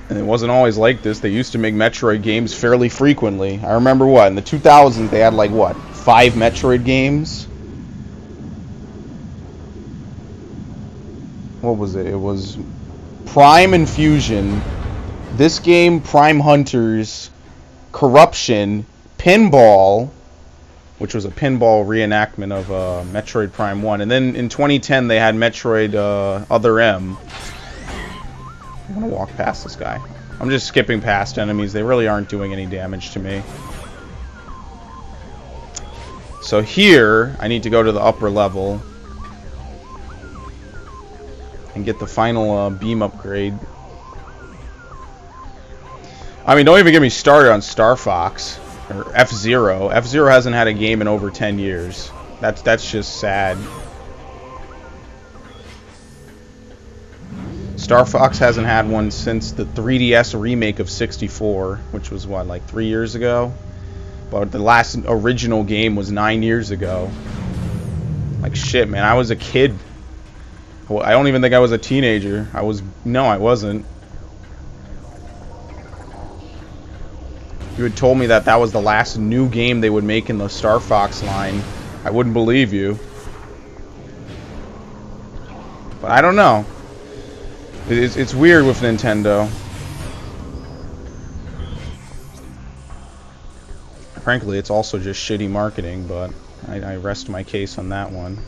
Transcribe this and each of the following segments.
And it wasn't always like this. They used to make Metroid games fairly frequently. I remember what, in the 2000s they had like what, 5 Metroid games? What was it? It was Prime and Fusion, this game, Prime Hunters, Corruption, Pinball, which was a pinball reenactment of Metroid Prime 1. And then in 2010 they had Metroid Other M. I'm gonna walk past this guy. I'm just skipping past enemies. They really aren't doing any damage to me. So here, I need to go to the upper level and get the final beam upgrade. I mean, don't even get me started on Star Fox or F-Zero. F-Zero hasn't had a game in over 10 years. That's just sad. Star Fox hasn't had one since the 3DS remake of 64, which was what, like 3 years ago? But the last original game was 9 years ago. Like shit, man, I was a kid. Well, I don't even think I was a teenager. No, I wasn't. If you had told me that that was the last new game they would make in the Star Fox line, I wouldn't believe you. But I don't know. It's weird with Nintendo. Frankly, it's also just shitty marketing, but I rest my case on that one.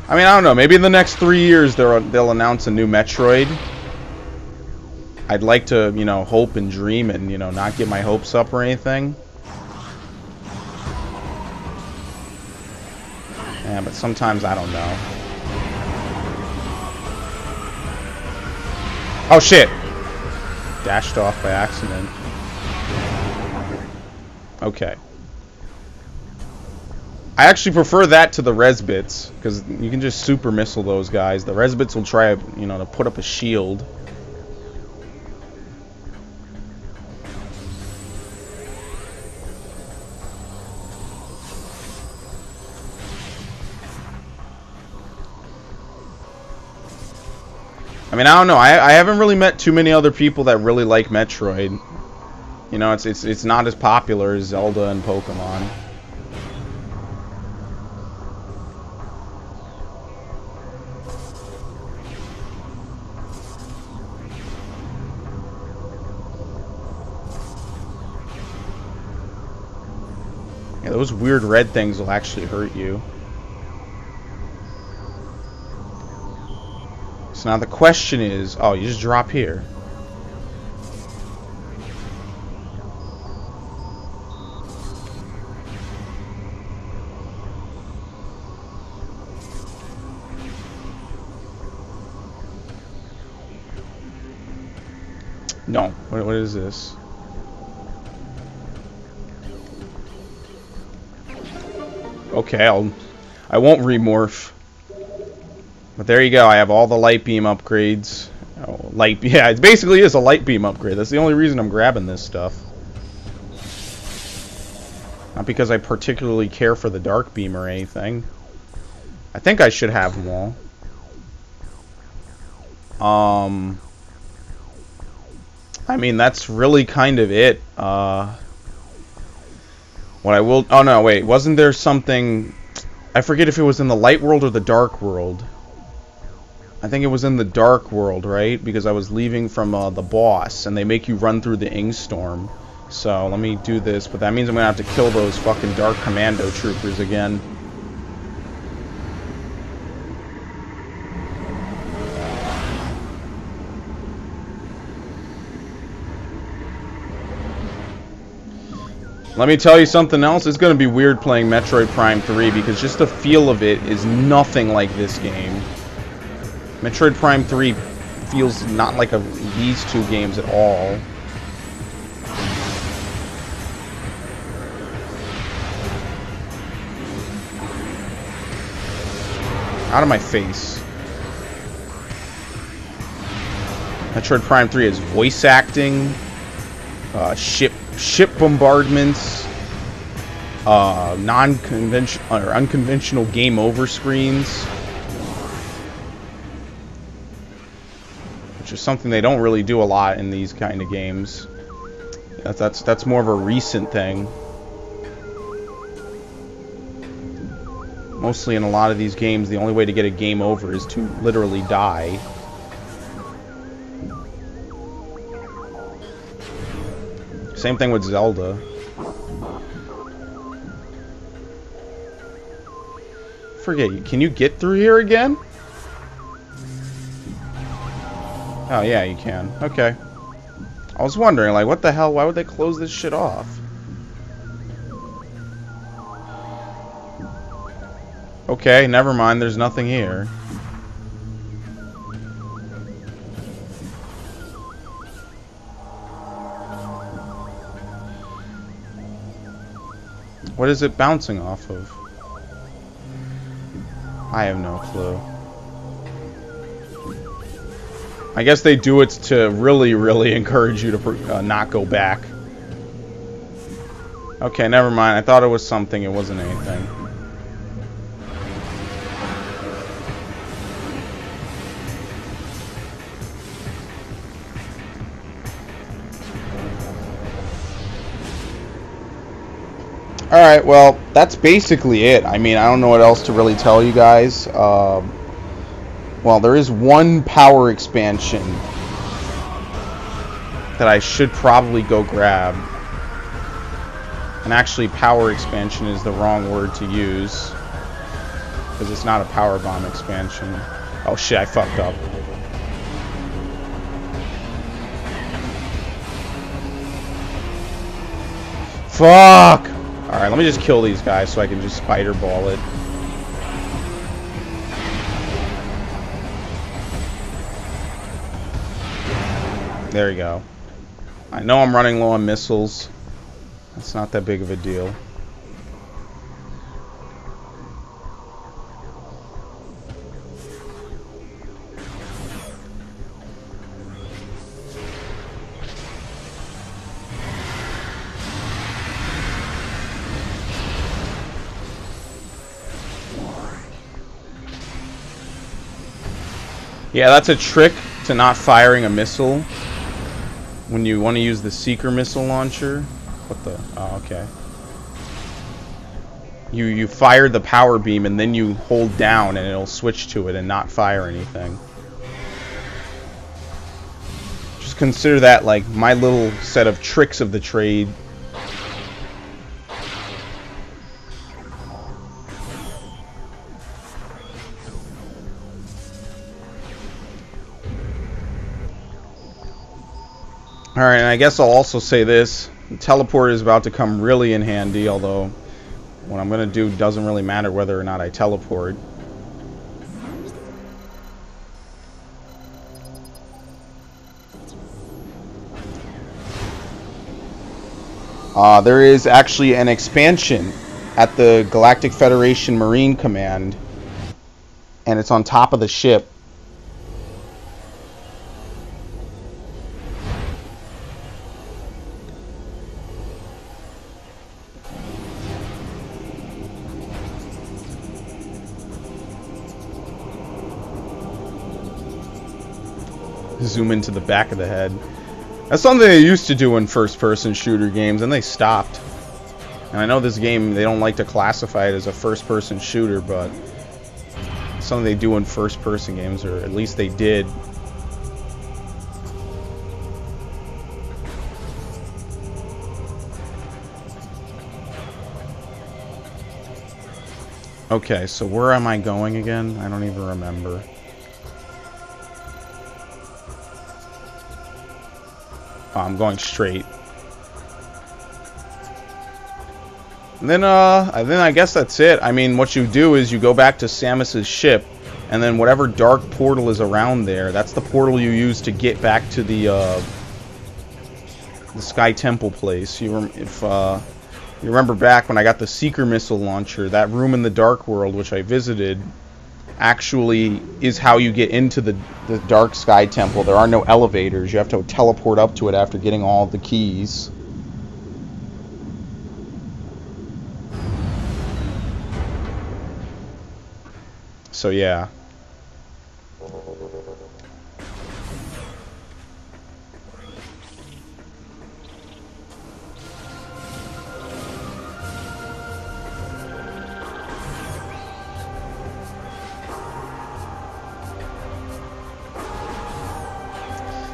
I mean, I don't know. Maybe in the next 3 years they'll announce a new Metroid. I'd like to, you know, hope and dream and, you know, not get my hopes up or anything. Yeah, but sometimes I don't know. Oh shit! Dashed off by accident. Okay. I actually prefer that to the res bits, because you can just super missile those guys. The res bits will try, you know, to put up a shield. I mean, I don't know. I haven't really met too many other people that really like Metroid. You know, it's not as popular as Zelda and Pokemon. Yeah, those weird red things will actually hurt you. So now the question is, oh, you just drop here. No, what is this? Okay, I won't remorph. But there you go. I have all the light beam upgrades. Oh, yeah, it basically is a light beam upgrade. That's the only reason I'm grabbing this stuff. Not because I particularly care for the dark beam or anything. I think I should have them all. I mean, that's really kind of it. What I will... Oh, no, wait. Wasn't there something... I forget if it was in the light world or the dark world. I think it was in the dark world, right? Because I was leaving from the boss, and they make you run through the Ingstorm. So, let me do this, but that means I'm going to have to kill those fucking Dark Commando troopers again. Let me tell you something else. It's going to be weird playing Metroid Prime 3, because just the feel of it is nothing like this game. Metroid Prime 3 feels not like these two games at all. Out of my face. Metroid Prime 3 has voice acting, ship bombardments, non-conventional or unconventional game over screens, which is something they don't really do a lot in these kind of games. That's more of a recent thing. Mostly in a lot of these games, the only way to get a game over is to literally die. Same thing with Zelda. Forget, can you get through here again? Oh yeah, you can. Okay. I was wondering, like, what the hell? Why would they close this shit off? Okay, never mind. There's nothing here. What is it bouncing off of? I have no clue. I guess they do it to really, really encourage you to not go back. Okay, never mind. I thought it was something. It wasn't anything. Alright, well, that's basically it. I mean, I don't know what else to really tell you guys. Well, there is one power expansion that I should probably go grab. And actually, power expansion is the wrong word to use, because it's not a power bomb expansion. Oh shit, I fucked up. Fuck! Alright, let me just kill these guys so I can just spider ball it. There you go. I know I'm running low on missiles. That's not that big of a deal. Yeah, that's a trick to not firing a missile when you want to use the seeker missile launcher. What the? Oh, okay. You fire the power beam and then you hold down and it'll switch to it and not fire anything. Just consider that like my little set of tricks of the trade. Alright, and I guess I'll also say this. The teleport is about to come really in handy, although what I'm going to do doesn't really matter whether or not I teleport. There is actually an expansion at the Galactic Federation Marine Command, and it's on top of the ship. Zoom into the back of the head. That's something they used to do in first-person shooter games, and they stopped. And I know this game, they don't like to classify it as a first-person shooter, but it's something they do in first-person games, or at least they did. Okay, so where am I going again? I don't even remember. Oh, I'm going straight. And then I guess that's it. I mean, what you do is you go back to Samus's ship, and then whatever dark portal is around there, that's the portal you use to get back to the Sky Temple place. If you remember back when I got the Seeker missile launcher, that room in the Dark World, which I visited, actually is how you get into the Dark Sky Temple. There are no elevators. You have to teleport up to it after getting all the keys. So yeah.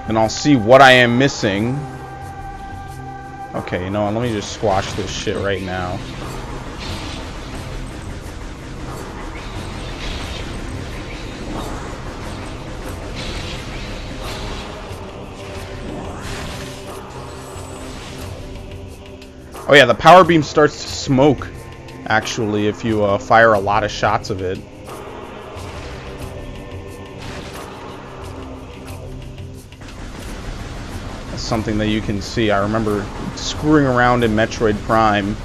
And I'll see what I am missing. Okay, you know what? Let me just squash this shit right now. Oh yeah, the power beam starts to smoke, actually, if you fire a lot of shots of it. That's something that you can see. I remember screwing around in Metroid Prime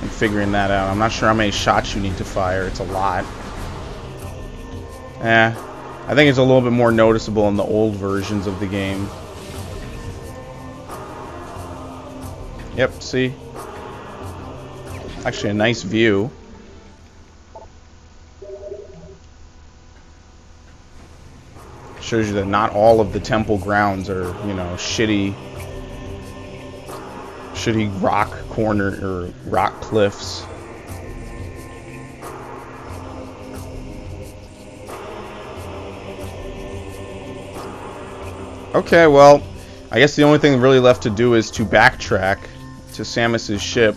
and figuring that out. I'm not sure how many shots you need to fire. It's a lot. I think it's a little bit more noticeable in the old versions of the game. Yep, see? Actually a nice view. Shows you that not all of the temple grounds are, you know, shitty rock corner or rock cliffs. Okay, well, I guess the only thing really left to do is to backtrack to Samus's ship.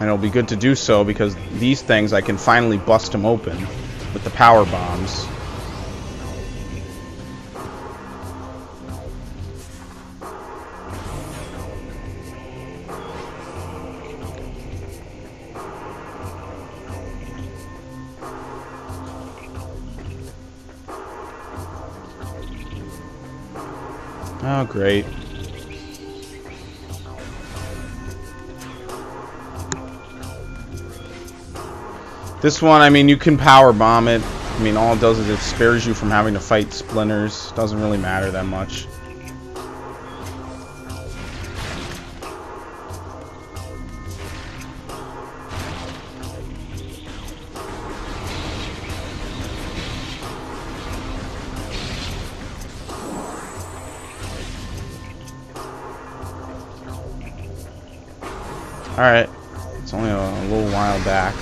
And it'll be good to do so because these things I can finally bust them open with the power bombs. Oh, great. This one, I mean, you can power bomb it. I mean, all it does is it spares you from having to fight splinters. Doesn't really matter that much. Alright, it's only a little while back.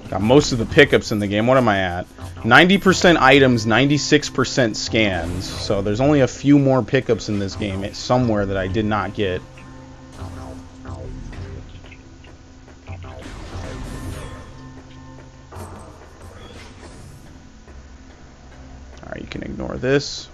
Got most of the pickups in the game. What am I at? 90% items, 96% scans. So there's only a few more pickups in this game. It's somewhere that I did not get. Alright, you can ignore this.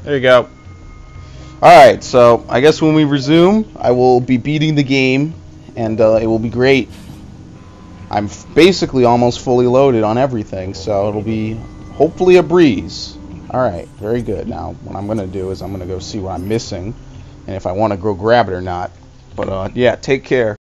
There you go. Alright, so I guess when we resume, I will be beating the game, and it will be great. I'm basically almost fully loaded on everything, so it'll be hopefully a breeze. Alright, very good. Now, what I'm going to do is I'm going to go see what I'm missing, and if I want to go grab it or not. But, yeah, take care.